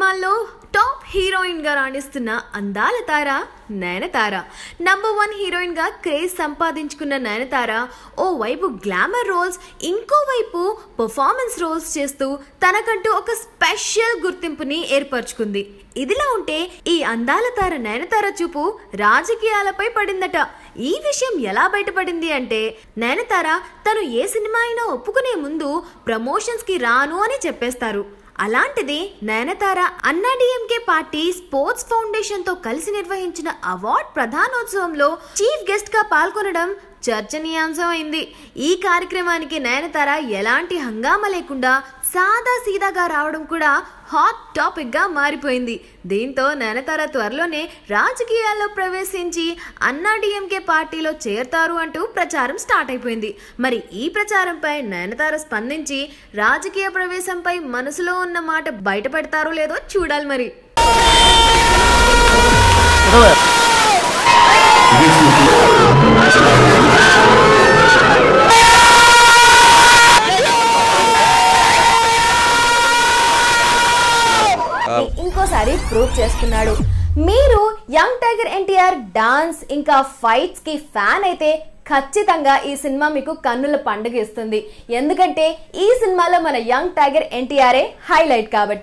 సినిమాల్లో top heroine గా రాణిస్తున్న అందాల తార నయనతార. నంబర్ 1 హీరోయిన్ గా క్రేజ్ సంపాదించుకున్న నయనతార ఓ వైపు గ్లామర్ రోల్స్, ఇంకో వైపు పర్ఫార్మెన్స్ రోల్స్ చేస్తూ తనకంటూ ఒక స్పెషల్ గుర్తింపుని ఏర్పరచుకుంది. ఇదిలా ఉంటే ఈ అందాల తార నయనతార చూపు రాజకీయాలపై పడిందట. ఈ విషయం ఎలా బయటపడింది అంటే, నయనతార తను ఏ సినిమా అయినా ఒప్పుకునే ముందు ప్రమోషన్స్ కి రాను అని చెప్పేస్తారు. అలాంటిది Nayanthara AIADMK party sports foundation తో కలిసి నిర్వహించిన అవార్డ్ ప్రధానోత్సవంలో చీఫ్ గెస్ట్ గా పాల్గొనడం చర్చనీయాంశం అయింది. ఈ కార్యక్రమానికి నయనతార ఎలాంటి హంగామా లేకుండా సాదా సీదాగా రావడం కూడా హాట్ టాపిక్ గా మారిపోయింది. దీంతో నయనతార త్వరలోనే రాజకీయాల్లో ప్రవేశించి అన్నాడీఎంకే పార్టీలో చేరతారు అంటూ ప్రచారం స్టార్ట్ అయిపోయింది. మరి ఈ ప్రచారంపై నయనతార స్పందించి రాజకీయ ప్రవేశంపై మనసులో ఉన్న మాట బయట పెడతారో లేదో చూడాలి. మరి ఇంకోసారి ప్రూవ్ చేస్తున్నాడు. మీరు యంగ్ టైగర్ ఎన్టీఆర్ డాన్స్ ఇంకా ఫైట్స్ కి ఫ్యాన్ అయితే ఖచ్చితంగా ఈ సినిమా మీకు కన్నుల పండుగ ఇస్తుంది. ఎందుకంటే ఈ సినిమాలో మన యంగ్ టైగర్ ఎన్టీఆర్ హైలైట్ కాబట్టి.